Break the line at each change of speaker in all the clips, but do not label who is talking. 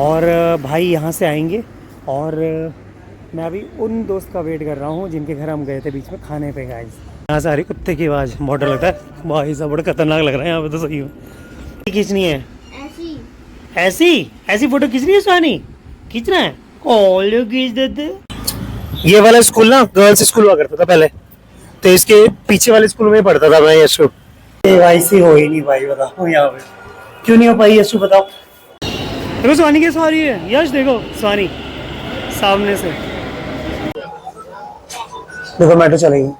और भाई यहाँ से आएंगे। और मैं अभी उन दोस्त का वेट कर रहा हूँ जिनके घर हम गए थे बीच में खाने पे गाइस। यहाँ से आ रही कुत्ते की आवाज़, बहुत डर लगता है भाई साहब, बड़ा खतरनाक लग रहा है यहाँ पे तो सही में। खींचनी है
ऐसी
ऐसी ऐसी फोटो खींचनी है सुहानी, खींचना है कॉल खींच देते। ये वाला स्कूल ना गर्ल्स स्कूल हुआ करता था पहले, तो इसके पीछे वाले स्कूल में ही पढ़ता था मैं यशु। केवाईसी हो ही नहीं भाई, बताओ यहाँ पे क्यों नहीं हो पाई यशु बताओ। देखो सुहानी कैसे आ रही है, यश देखो सुहानी सामने से। देखो मेट्रो चलेगी।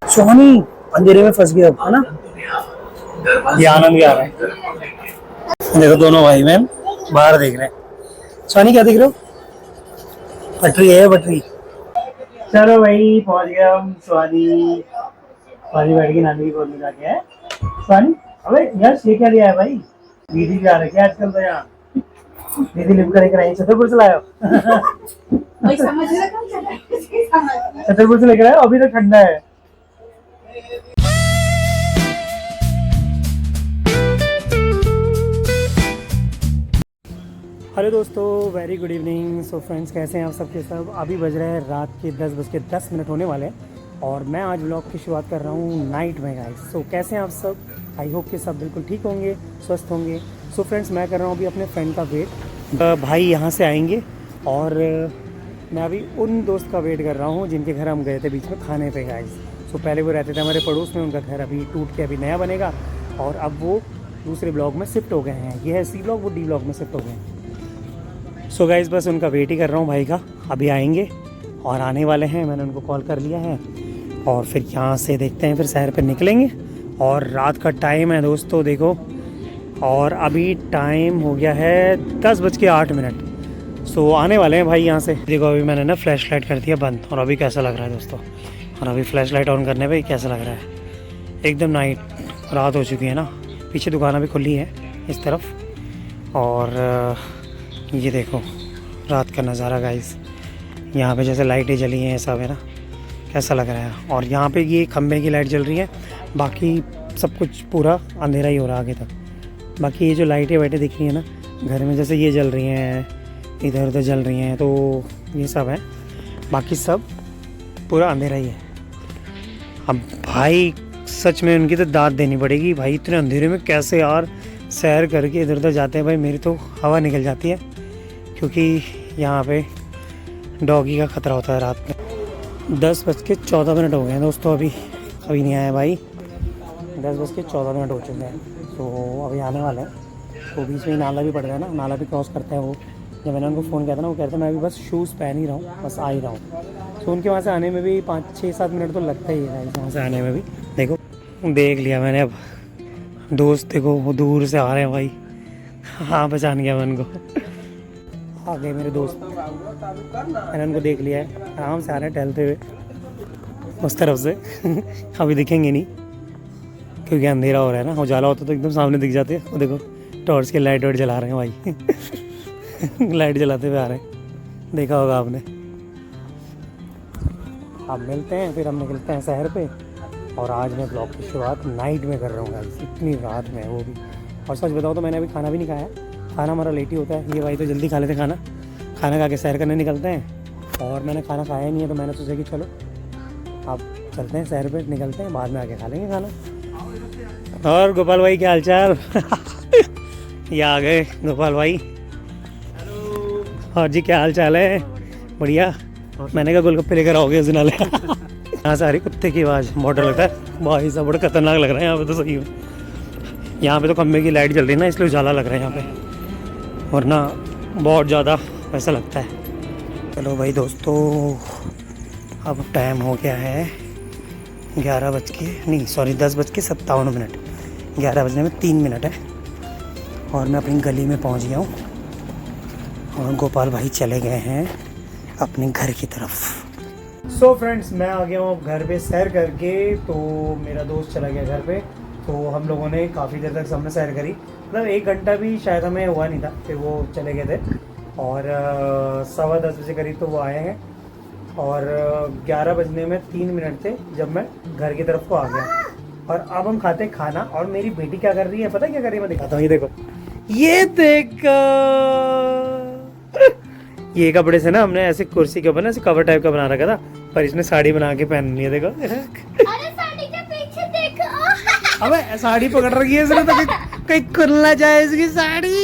सुहानी अंधेरे में फंस गया है ना। ये आनंद भी आ रहा है, देखो दोनों भाई बहन बाहर देख रहे हैं। सुहानी क्या देख रहे हो? पटरी है पटरी। चलो भाई पहुंच गया हम। सुहानी सुहानी बैठ के नानी की गोद में जाके है। सुहानी अबे यार ये क्या लिया है भाई? दीदी भी आ रही है आजकल तो यहाँ। दीदी लिप करके आई छतरपुर से लाया छतरपुर से लेकर आया, अभी तो ठंडा है। हेलो दोस्तों, very good evening. So friends कैसे हैं आप सबके सब? अभी बज रहे हैं रात के 10:10 होने वाले हैं और मैं आज व्लॉग की शुरुआत कर रहा हूँ नाइट में गाइस। सो कैसे हैं आप सब? आई होप कि सब बिल्कुल ठीक होंगे, स्वस्थ होंगे। सो फ्रेंड्स मैं कर रहा हूँ अभी अपने फ्रेंड का वेट। भाई यहाँ से आएंगे और मैं अभी उन दोस्त का वेट कर रहा हूँ जिनके घर हम गए थे बीच में खाने पे गाइस। सो पहले वो रहते थे हमारे पड़ोस में, उनका घर अभी टूट के अभी नया बनेगा और अब वो दूसरे ब्लॉक में शिफ्ट हो गए हैं। ये है सी ब्लॉक, वो डी ब्लॉक में शिफ्ट हो गए हैं। सो गाइस बस उनका वेट ही कर रहा हूँ भाई का, अभी आएंगे और आने वाले हैं। मैंने उनको कॉल कर लिया है और फिर यहाँ से देखते हैं, फिर शहर पर निकलेंगे। और रात का टाइम है दोस्तों देखो, और अभी टाइम हो गया है 10:08। सो आने वाले हैं भाई यहाँ से। देखो अभी मैंने ना फ्लैश लाइट कर दिया बंद और अभी कैसा लग रहा है दोस्तों। और अभी फ्लैश लाइट ऑन करने पे कैसा लग रहा है, एकदम नाइट रात हो चुकी है ना। पीछे दुकानें भी खुली है इस तरफ। और ये देखो रात का नज़ारा गाइस, यहाँ पे जैसे लाइटें जली हैं सब है ना, कैसा लग रहा है। और यहाँ पे ये खंबे की लाइट जल रही है, बाकी सब कुछ पूरा अंधेरा ही हो रहा है आगे तक। बाकी ये जो लाइटें वाइटें दिख रही हैं ना घर में, जैसे ये जल रही हैं, इधर उधर जल रही हैं, तो ये सब है। बाकी सब पूरा अंधेरा ही है। अब भाई सच में उनकी तो दाद देनी पड़ेगी भाई, इतने अंधेरे में कैसे यार सैर करके इधर उधर जाते हैं भाई। मेरी तो हवा निकल जाती है क्योंकि यहाँ पे डॉगी का ख़तरा होता है रात में। 10:14 हो गए हैं दोस्तों, अभी नहीं आया भाई। 10:14 हो चुके हैं, तो अभी आने वाले हैं। तो बीच में ही नाला भी पड़ रहा है ना, नाला भी क्रॉस करते हैं वो। जब मैंने उनको फ़ोन किया था ना, वो कहते हैं मैं अभी बस शूज़ पहन ही रहा हूँ, बस आ ही रहा हूँ। तो उनके वहाँ से आने में भी 5-6-7 मिनट तो लगता ही है वहाँ से आने में भी। देखो देख लिया मैंने, अब दोस्त देखो वो दूर से आ रहे हैं भाई। हाँ पहचान गया मैं उनको, आ गए मेरे दोस्त। मैंने उनको देख लिया है, आराम से आ रहे हैं टहलते हुए उस तरफ से। अभी दिखेंगे नहीं क्योंकि अंधेरा हो रहा है ना, उजाला होता तो एकदम सामने दिख जाते हैं। वो देखो टॉर्च की लाइट वाइट जला रहे हैं भाई। लाइट जलाते हुए आ रहे हैं, देखा होगा आपने। अब मिलते हैं, फिर हम निकलते हैं शहर पे। और आज मैं ब्लॉग की शुरुआत नाइट में कर रहा हूँ गाइस, इतनी रात में वो भी। और सच बताओ तो मैंने अभी खाना भी नहीं खाया, खाना हमारा लेट ही होता है। ये भाई तो जल्दी खा लेते खाना खा के सैर करने निकलते हैं। और मैंने खाना खाया ही नहीं है, तो मैंने सोचा कि चलो अब चलते हैं शहर पे, निकलते हैं, बाद में आके खा लेंगे खाना। और गोपाल भाई क्या हालचाल? ये आ गए गोपाल भाई। और जी क्या हाल चाल है? बढ़िया। मैंने कहा गोलगप्पे लेकर आओगे उस दिन वाले। यहाँ से आ रही कुत्ते की आवाज़, बहुत डर लगता है भाई साहब, बड़ा खतरनाक लग रहा है यहाँ पे तो सही में। यहाँ पे तो खंबे की लाइट जल रही है ना, इसलिए उजाला लग रहा है यहाँ पे, वरना बहुत ज़्यादा ऐसा लगता है। चलो भाई दोस्तों, अब टाइम हो गया है 10:57। 11 बजने में 3 मिनट है और मैं अपनी गली में पहुँच गया हूँ और गोपाल भाई चले गए हैं अपने घर की तरफ। सो फ्रेंड्स मैं आ गया हूँ अब घर पे सैर करके। तो मेरा दोस्त चला गया घर पे, तो हम लोगों ने काफ़ी देर तक सबने सैर करी, मतलब 1 घंटा भी शायद हमें हुआ नहीं था, फिर वो चले गए थे। और 10:15 बजे करीब तो वो आए हैं और 11 बजने में 3 मिनट थे जब मैं घर की तरफ को आ गया। और अब हम खाते हैं खाना। और मेरी बेटी क्या कर रही है, पता है क्या कर रही है, मैं दिखाता हूँ। ये देखो, ये देखो, ये कपड़े से ना हमने ऐसे कुर्सी के ऊपर ना ऐसे कवर टाइप का बना रखा था, पर इसने साड़ी बना के पहन ली है। देखो
अरे साड़ी के पीछे देखो।
अबे साड़ी पकड़ रखी है इसने, तो कहीं खुल ना जाए इसकी साड़ी।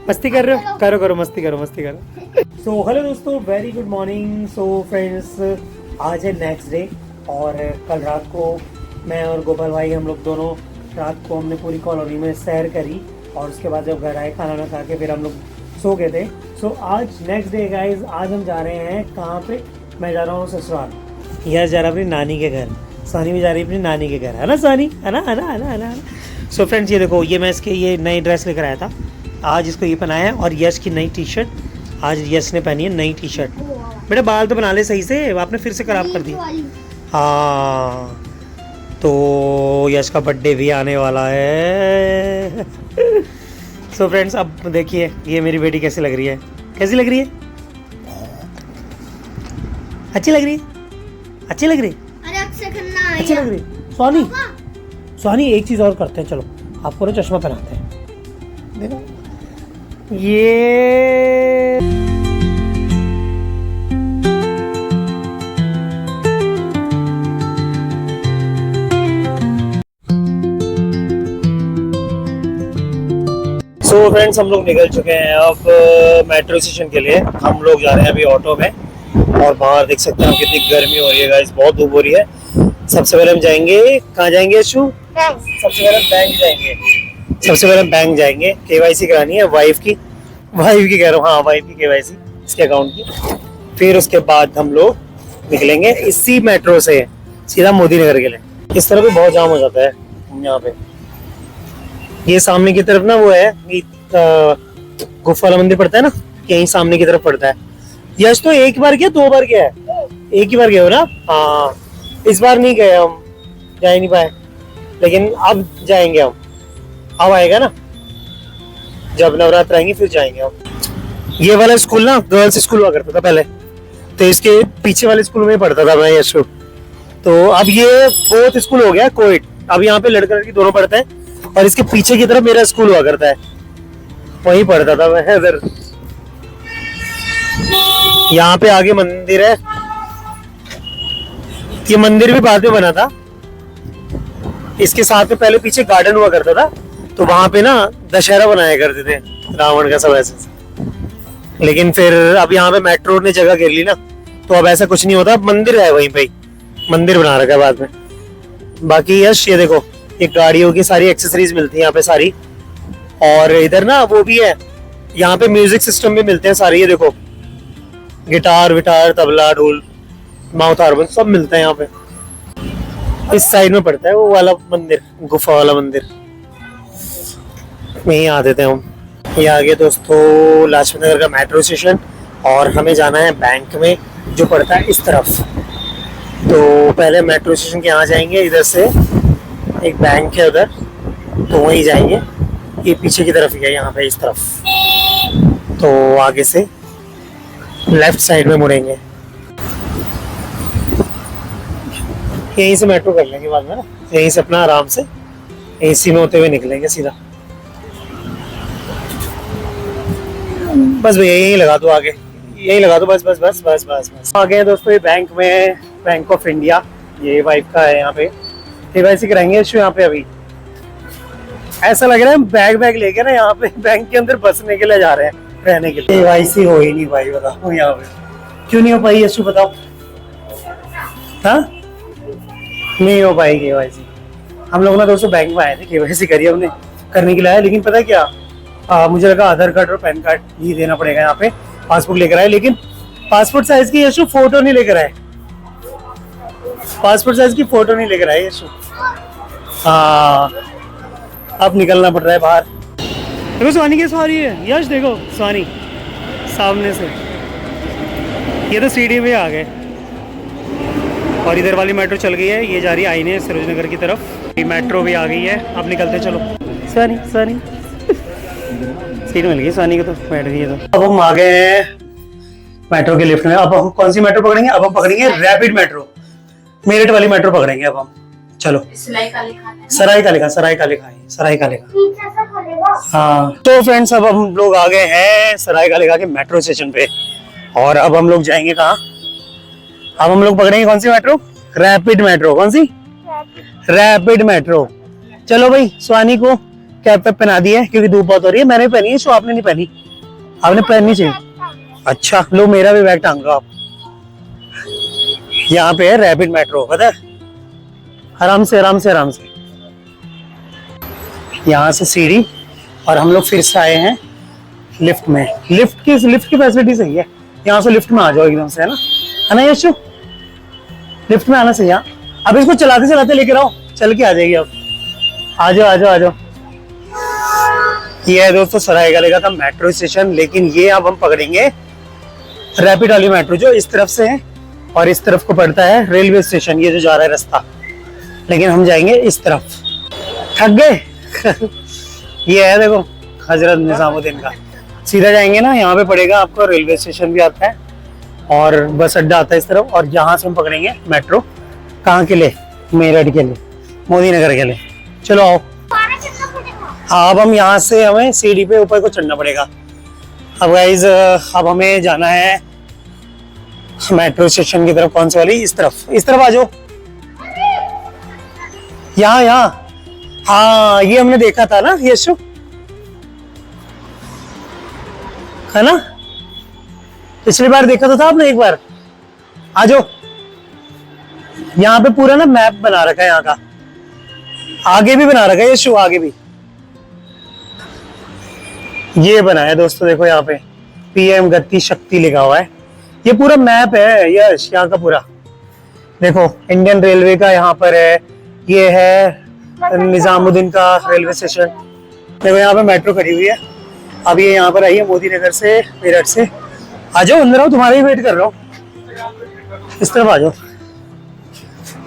मस्ती कर रहे हो, करो करो, मस्ती करो, मस्ती करो। सो हेलो दोस्तों, very good morning. So friends, आज है नेक्स्ट डे और कल रात को मैं और गोपाल भाई हम लोग दोनों रात को हमने पूरी कॉलोनी में सैर करी और उसके बाद जब घर आए खाना ना खा के फिर हम लोग सो गए थे। सो आज नेक्स्ट डे गाइज, आज हम जा रहे हैं कहाँ पे, मैं जा रहा हूँ ससुराल। यह जा रहा अपनी नानी के घर, सानी भी जा रही है अपनी नानी के घर, है ना सानी, है ना, है ना, है ना, है ना। सो फ्रेंड्स, ये देखो, ये मैं इसके ये नई ड्रेस लेकर आया था, आज इसको ये पहनाया है। और यश की नई टी शर्ट, आज यश ने पहनी है नई टी शर्ट। बेटा बाल तो बना ले सही से, आपने फिर से खराब कर दी। हाँ, तो यश का बर्थडे भी आने वाला है। सो फ्रेंड्स, अब देखिए ये मेरी बेटी कैसी लग रही है, कैसी लग रही है, अच्छी लग रही है, अच्छी लग रही है, अच्छी लग रही है। सोनी, सोनी एक चीज़ और करते हैं, चलो आपको ना चश्मा पहनाते हैं, देखो ये। सो फ्रेंड्स, हम लोग निकल चुके हैं अब मेट्रो स्टेशन के लिए। हम लोग जा रहे हैं अभी ऑटो में और बाहर देख सकते हैं कितनी गर्मी हो रही है गाइस, बहुत धूप हो रही है। सबसे पहले हम जाएंगे, कहाँ जाएंगे यशु? सबसे पहले बैंक जाएंगे, सबसे पहले बैंक जाएंगे, केवाईसी करानी है वाइफ की कह रहा हूँ, हाँ वाइफ की केवाईसी इसके अकाउंट की। फिर उसके बाद हम लोग निकलेंगे इसी मेट्रो से सीधा मोदी नगर के लिए। इस तरफ भी बहुत जाम हो जाता है यहाँ पे। ये सामने की तरफ ना वो है, गुफा वाला मंदिर पड़ता है ना, यहीं सामने की तरफ पड़ता है। यश तो एक बार गया, दो बार गया है, एक ही बार गए हो ना? हाँ, इस बार नहीं गए हम, जा ही नहीं पाए, लेकिन अब जाएंगे हम, अब आएगा ना जब नवरात्र आएंगे फिर जाएंगे हम। ये वाला स्कूल ना गर्ल्स स्कूल हुआ करता था पहले, तो इसके पीछे वाले स्कूल में पढ़ता था मैं यशु। तो अब ये बोथ स्कूल हो गया कोएड, अब यहाँ पे लड़का लड़की दोनों पढ़ते हैं। और इसके पीछे की तरफ मेरा स्कूल हुआ करता है, वहीं पढ़ता था मैं इधर। यहाँ पे आगे मंदिर है, ये मंदिर भी बाद में बना था, इसके साथ में पहले पीछे गार्डन हुआ करता था, तो वहां पे ना दशहरा बनाया करते थे रावण का सब ऐसे। लेकिन फिर अब यहाँ पे मेट्रो ने जगह घेर ली ना, तो अब ऐसा कुछ नहीं होता, अब मंदिर है वहीं पे, मंदिर बना रखा है बाद में। बाकी यश ये देखो, ये गाड़ियों की सारी एक्सेसरीज मिलती है यहाँ पे सारी। और इधर ना वो भी है, यहाँ पे म्यूजिक सिस्टम भी मिलते हैं सारे, ये देखो गिटार विटार, तबला, ढोल, माउथ हारमोन सब मिलता है यहाँ पे। इस साइड में पड़ता है वो वाला मंदिर, गुफा वाला मंदिर, यहीं आ देते हैं हम। ये आगे दोस्तों लाजपत नगर का मेट्रो स्टेशन, और हमें जाना है बैंक में जो पड़ता है इस तरफ। तो पहले मेट्रो स्टेशन के यहाँ जाएंगे, इधर से एक बैंक है उधर, तो वहीं जाएंगे। ये पीछे की तरफ ही है, यहाँ पे इस तरफ, तो आगे से लेफ्ट साइड में मुड़ेंगे, यहीं से मेट्रो कर लेंगे बाद में ना, यहीं से अपना आराम से एसी में होते हुए निकलेंगे सीधा। बस भैया यहीं लगा दो, आगे यहीं लगा दो, बस बस बस बस बस बस। आ गए दोस्तों ये बैंक में, बैंक ऑफ इंडिया, ये वाइफ का है। यहाँ पे केवाईसी कराएंगे इशू यहाँ पे। अभी ऐसा लग रहा है बैग बैग लेके ना यहाँ पे बैंक के अंदर बसने के लिए जा रहे हैं, रहने के लिए। केवाईसी हो ही नहीं भाई, बताओ यहाँ पे क्यों नहीं हो पाई यशु, बताओ। हाँ, नहीं हो पाई केवाईसी। हम लोग ना दोस्तों बैंक में आए थे, केवाईसी करी हमने, करने के लिए आए, लेकिन पता है क्या, मुझे लगा आधार कार्ड और पैन कार्ड ही देना पड़ेगा यहाँ पे। पासपोर्ट लेकर आए, लेकिन पासपोर्ट साइज की यशु फोटो नहीं लेकर आए, पासपोर्ट साइज की फोटो नहीं लेकर आए यशु। हाँ, अब निकलना पड़ रहा है बाहर। देखो स्वानी कैसे आ रही है यश, देखो स्वानी सामने से। ये तो सीढ़ी में आ गए और इधर वाली मेट्रो चल गई है, ये जा रही है आईने सरोजनगर की तरफ। ये मेट्रो भी आ गई है, अब निकलते चलो। स्वानी स्वानी सीट मिल गई स्वानी को, तो बैठ गई है। तो अब हम आ गए हैं मेट्रो के लिफ्ट में। अब हम कौन सी मेट्रो पकड़ेंगे? अब हम पकड़ेंगे रैपिड मेट्रो। मेरठ वाली मेट्रो पकड़ेंगे अब हम। चलो
सराय का लिखा है।
सराय का लिखा, सराय का लिखा है, सराय का लिखा।
पीछे से खोलेगा।
हाँ तो फ्रेंड्स अब हम लोग आ गए हैं सराय का लिखा के मेट्रो स्टेशन पे। और अब हम लोग जाएंगे कहाँ? अब हम लोग पकड़ेंगे कौन सी मेट्रो? Rapid metro. कौन सी? Rapid metro. चलो भाई, स्वानी को कैप पे पहना दी है क्योंकि धूप बहुत हो रही है। मैंने पहनी है, शो आपने नहीं पहनी। आपने पहननी चाहिए। अच्छा लो, मेरा भी बैग टांग लो आप। यहाँ पे है रैपिड मेट्रो, पता है? आराम से आराम से आराम से। यहाँ से सीढ़ी और हम लोग फिर से आए हैं लिफ्ट में। लिफ्ट की फैसिलिटी सही है। यहाँ से लिफ्ट में आ जाओ एकदम से, है ना यशु? लिफ्ट में आना सही है। अब इसको चलाते चलाते लेकर आओ, चल के आ जाएगी। अब आ जाओ आ जाओ आ जाओ। ये है दोस्तों सरायकेला का मेट्रो स्टेशन। लेकिन ये अब हम पकड़ेंगे रैपिड वाली मेट्रो जो इस तरफ से है और इस तरफ को पड़ता है रेलवे स्टेशन, ये जो जा रहा है रास्ता। लेकिन हम जाएंगे इस तरफ। थक गए? ये है देखो हजरत निजामुद्दीन का। सीधा जाएंगे ना, यहाँ पे पड़ेगा आपको, रेलवे स्टेशन भी आता है और बस अड्डा आता है इस तरफ। और यहाँ से हम पकड़ेंगे मेट्रो। कहाँ के लिए? मेरठ के लिए, मोदी नगर के लिए। चलो आओ। हाँ अब हम यहाँ से हमें सीढ़ी पे ऊपर को चढ़ना पड़ेगा। अब गाइज अब हमें जाना है मेट्रो स्टेशन की तरफ। कौन सी वाली? इस तरफ आ जाओ। यहाँ हाँ ये हमने देखा था ना यशु, है ना? पिछली बार देखा तो था आपने एक बार। आ जाओ। यहाँ पे पूरा ना मैप बना रखा है यहाँ का। आगे भी बना रखा है यशु, आगे भी ये बना है दोस्तों। देखो यहाँ पे पीएम गति शक्ति लिखा हुआ है। ये पूरा मैप है यश यहाँ का पूरा। देखो इंडियन रेलवे का यहाँ पर है। ये है निजामुद्दीन का रेलवे स्टेशन। देखो यहाँ पे मेट्रो खड़ी हुई है। अब ये यहाँ पर आई है मोदी नगर से, मेरठ से। आ जाओ अंदर आओ, तुम्हारा ही वेट कर रहा हूँ। इस तरफ आ जाओ,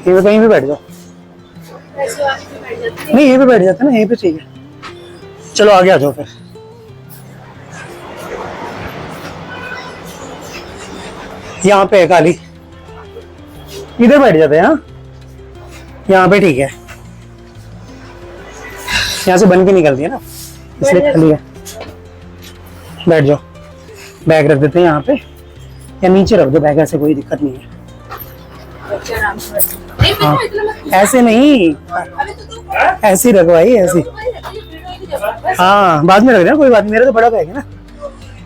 ये कहीं भी बैठ जाओ। नहीं यहीं पे बैठ जाते ना, यहीं पे ठीक है। चलो आगे आ जाओ फिर। यहाँ पे है खाली, इधर बैठ जाते हैं। हाँ यहाँ पे ठीक है, यहाँ से बन के निकलती है ना, इसलिए खाली है। बैठ जाओ। बैग रख देते हैं यहाँ पे, या नीचे रख दो बैग, ऐसे कोई दिक्कत नहीं है। हाँ ऐसे नहीं, ऐसे ही रखो भाई, ऐसे। हाँ बाद में रख देना, कोई बात नहीं, मेरा तो बड़ा बैग है ना,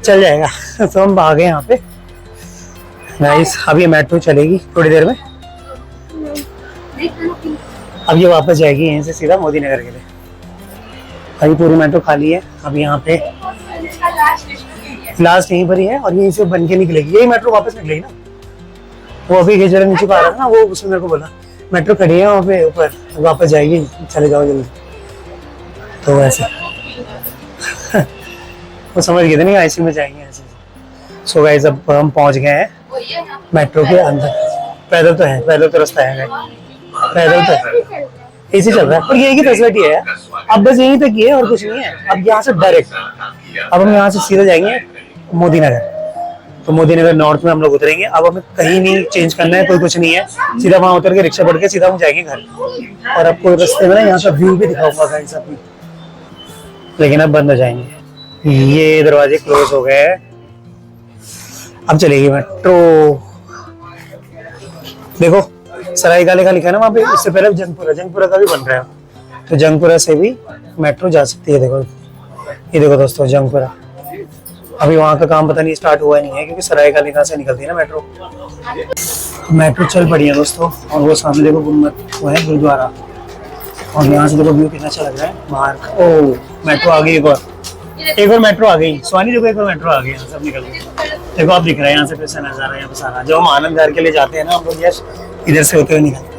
चल जाएगा। तो हम आ गए यहाँ पे गाइस। अब ये मेट्रो चलेगी थोड़ी देर में। अब ये वापस जाएगी यहीं से सीधा मोदी नगर के लिए। अभी पूरी मेट्रो खाली है। अब यहाँ पे लास्ट यहीं पर ही है और यहीं से बन के निकलेगी। यही मेट्रो वापस निकलेगी ना। वो अभी खिचड़ा नीचे पा रहा था ना, वो उसने मेरे को बोला मेट्रो खड़ी है वहाँ पे ऊपर, वापस जाएगी, चले जाओ जल्दी। तो वैसे वो समझ गए थे नहीं, ऐसे में जाएंगे ऐसे। सो गाइस अब हम पहुँच गए हैं मेट्रो के अंदर। पैदल तो है, पैदल तो रास्ता है, पैदल तो है, एसी चल रहा है। पर ये की फैसिलिटी है अब, बस यहीं तक ही है और कुछ नहीं है। अब यहाँ से डायरेक्ट अब हम यहाँ से सीधा जाएंगे मोदी नगर। तो मोदी नगर नॉर्थ में हम लोग उतरेंगे। अब हमें कहीं नहीं चेंज करना है, कोई कुछ नहीं है। सीधा वहां उतर के रिक्शा पढ़ के सीधा हम जाएंगे घर। और आपको रास्ते में ना यहाँ का व्यू भी दिखाऊंगा गाइस अपनी। लेकिन अब बंद हो जाएंगे, ये दरवाजे क्लोज हो गए। अब चलेगी मेट्रो। देखो सरायकेला का लिखा है ना वहाँ पे। इससे पहले जंगपुरा का भी बन रहा है, तो जंगपुरा से भी मेट्रो जा सकती है। देखो ये देखो दोस्तों जंगपुरा। अभी वहाँ का काम पता नहीं स्टार्ट हुआ नहीं है, क्योंकि सरायकेला से निकलती है ना मेट्रो। मेट्रो चल पड़ी है दोस्तों। और वो सामने देखो गुम्बद, वो है गुरुद्वारा। और यहाँ से देखो व्यू कितना अच्छा लग रहा है बाहर। ओ मेट्रो आ गई, एक और मेट्रो आ गई। स्वानी देखो एक और मेट्रो आ गई, यहाँ सब निकल गई। देखो आप दिख रहा है यहाँ से फिर से नजारा, यहाँ पे सारा। जो हम आनंद विहार के लिए जाते हैं ना हम लोग, यश इधर से होते हुए निकलते हैं।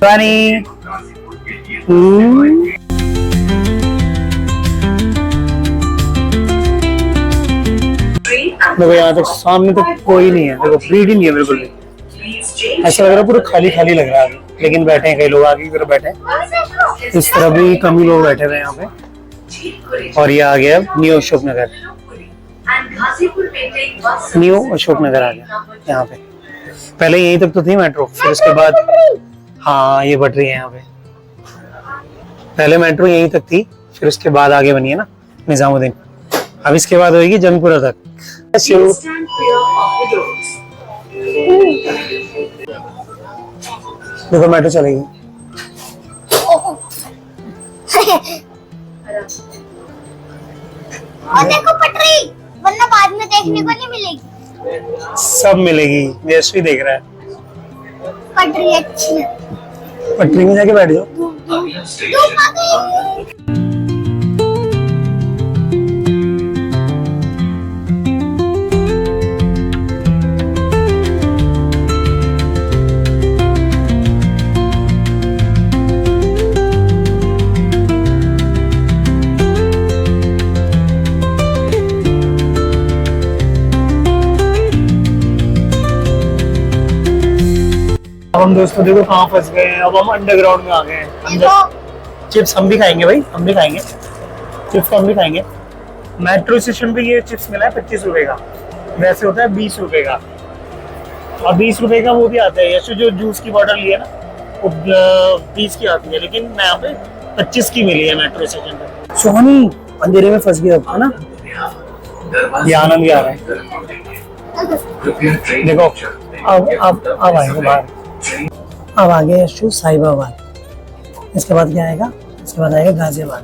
पानी। देखो यहाँ तक सामने तो कोई नहीं है, देखो भीड़ ही नहीं है बिल्कुल भी। ऐसा लग रहा है पूरा खाली खाली लग रहा है अभी, लेकिन बैठे हैं कई लोग आगे की तरफ बैठे हैं। इस तरह भी कम ही लोग बैठे हुए हैं यहाँ पे। और ये आ गया न्यू अशोक नगर, न्यू अशोक नगर आ गया यहाँ पे। पहले यहीं तक तो थी मेट्रो, फिर उसके बाद हाँ ये बढ़ रही है यहाँ पे। पहले मेट्रो यहीं तक थी, फिर उसके बाद आगे बनी है ना निजामुद्दीन। अब इसके बाद होगी जंगपुरा तक। देखो मेट्रो चलेगी।
और देखो पटरी, वरना बाद में देखने को नहीं मिलेगी।
सब मिलेगी, यशवी देख रहा है।
पटरी अच्छी है।
पटरी में जाके बैठ जाओ।
धूप आ गई।
अब हम दोस्तों देखो कहाँ फंस गए हैं। अब हम अंडरग्राउंड में आ गए हैं। अंदर चिप्स हम भी खाएंगे भाई, हम भी खाएंगे चिप्स, हम भी खाएंगे। मेट्रो स्टेशन पे ये चिप्स मिला है 25 रुपए का, वैसे होता है 20 रुपए का। और 20 रुपए का वो भी आता है, ऐसे जो जूस की बॉटल ली है ना वो 20 की आती है, लेकिन मैं यहाँ पे 25 की मिली है मेट्रो स्टेशन पे। सोनी अंधेरे में फंस गया अब, है ना। ये आनंद भी आ रहा है। देखो अब आएंगे बाहर। अब आ गए यशु साहिबाबाद। इसके बाद क्या आएगा? इसके बाद आएगा गाजियाबाद।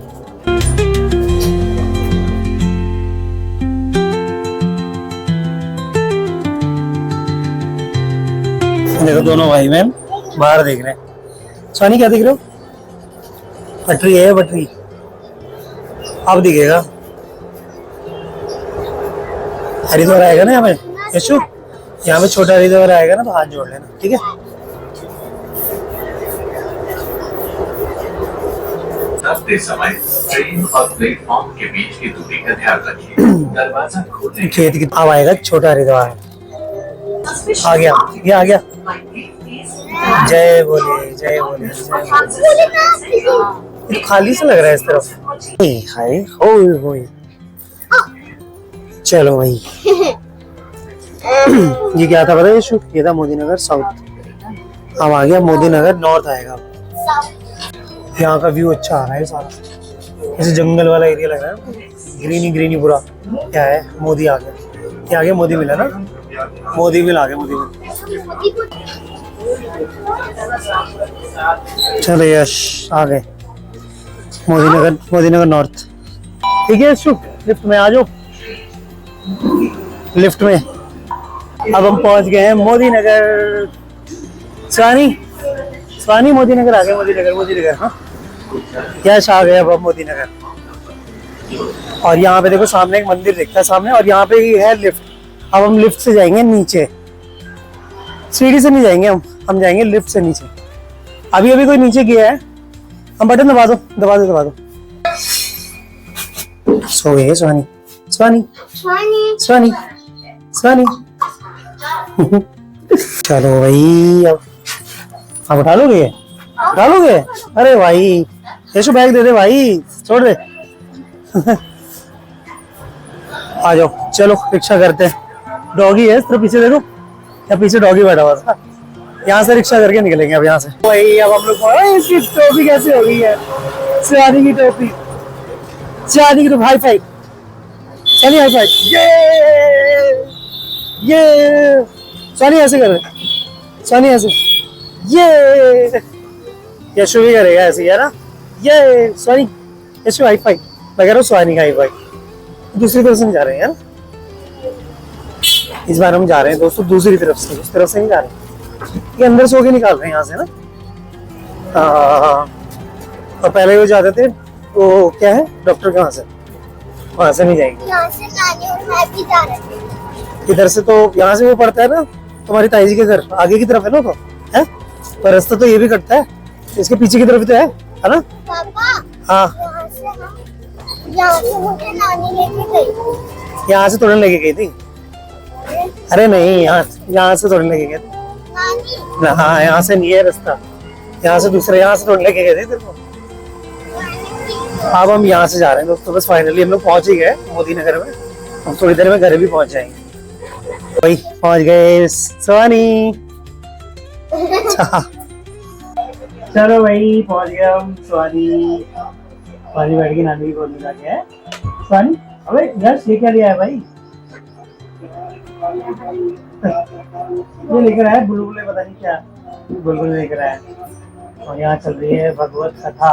देखो दोनों भाई बहन बाहर देख रहे हैं। सोनी क्या देख रहे हो? पटरी है, पटरी अब दिखेगा। हरिद्वार आएगा ना यहाँ पे यशु, यहाँ पे छोटा हरिद्वार आएगा ना तो हाथ जोड़ लेना, ठीक है।
चलते समय ट्रेन और प्लेटफॉर्म के बीच की दूरी का ध्यान रखिए। दरवाजा खोलने
खेत की अब आएगा छोटा हरिद्वार। आ गया, ये आ गया। जय बोले जय बोले जय बोले। खाली से लग रहा है इस तरफ। हाय होय होय। चलो भाई ये क्या था पता है यशु? ये था मोदी नगर साउथ। अब आ गया मोदी नगर नॉर्थ आएगा। यहाँ का व्यू अच्छा आ रहा है सारा, जैसे जंगल वाला एरिया लग रहा है, ग्रीनी ग्रीनी पूरा। क्या है? मोदी आ गया। ये आ गया मोदी मिला ना, मोदी मिल आ गया, मोदी मिल। चलो यश आ गए मोदी नगर नॉर्थ। ठीक है यशु, लिफ्ट में आ जाओ, लिफ्ट में। अब हम पहुंच गए हैं मोदी नगर। स्वानी मोदी नगर आ गए। मोदी नगर हाँ यश आ गए। अब हम मोदी नगर। और यहाँ पे देखो सामने एक मंदिर दिखता है सामने, और यहाँ पे ही है लिफ्ट। अब हम लिफ्ट से जाएंगे नीचे, सीढ़ी से नहीं जाएंगे हम जाएंगे लिफ्ट से नीचे। अभी कोई नीचे गया है, हम बटन दबा दो। सो गए स्वानी। चलो भाई अब उठा लोगे? अरे भाई यशु बैग दे दे भाई, छोड़ दे। आ जाओ, चलो रिक्शा करते हैं। डॉगी है तो पीछे देखो, या पीछे डॉगी बैठा हुआ था। यहाँ से रिक्शा करके निकलेंगे अब यहाँ से। भाई अब हम लोग इसकी टोपी कैसे हो गई है? शिवानी की टोपी, हाई फाइव। चलिए हाई फाइव। ये सोनी ऐसे कर रहे, सोनी ऐसे, ये यशु भी करेगा ऐसे है ना। ये सोनी यशु हाई फाइव, मैं कह रहा हूँ सोनी का हाई फाइव। दूसरी तरफ से नहीं जा रहे हैं यार, इस बार हम जा रहे हैं दोस्तों दूसरी तरफ से, उस तरफ से नहीं जा रहे। ये अंदर सो के निकाल रहे हैं यहाँ से ना। और पहले वो जाते थे वो क्या है डॉक्टर के वहाँ से नहीं जाएंगे।
यहाँ से नानी और मैं भी जा रहे थे।
इधर से तो यहाँ से वो पड़ता है ना तुम्हारी ताई जी के घर, आगे की तरफ है ना तो है, पर रास्ता तो ये भी कटता है। इसके पीछे की तरफ तो है ना?
पापा
हाँ,
यहाँ से मुझे नानी लेके गई।
यहाँ से तोड़ने लेके गई थी। अरे नहीं, यहाँ से तोड़ने लेके गए थे।
नानी
हाँ, यहाँ से नहीं है रास्ता, यहाँ से दूसरे, यहाँ से तोड़ने लेके गए थे तेरे को। अब हम यहाँ से जा रहे हैं दोस्तों, बस फाइनली हम लोग पहुंच ही गए मोदी नगर में। हम थोड़ी देर में घर भी पहुंच जाएंगे। भाई पहुंच गए स्वानी। चलो भाई पहुंच गए हम स्वानी। स्वानी बैठ के नानी की गोद में जाके है। स्वानी अबे यश ये क्या लिया है भाई? ये लेकर आया बुलबुले, पता नहीं क्या बुलबुल लेकर आया। और यहाँ चल रही है भगवत कथा।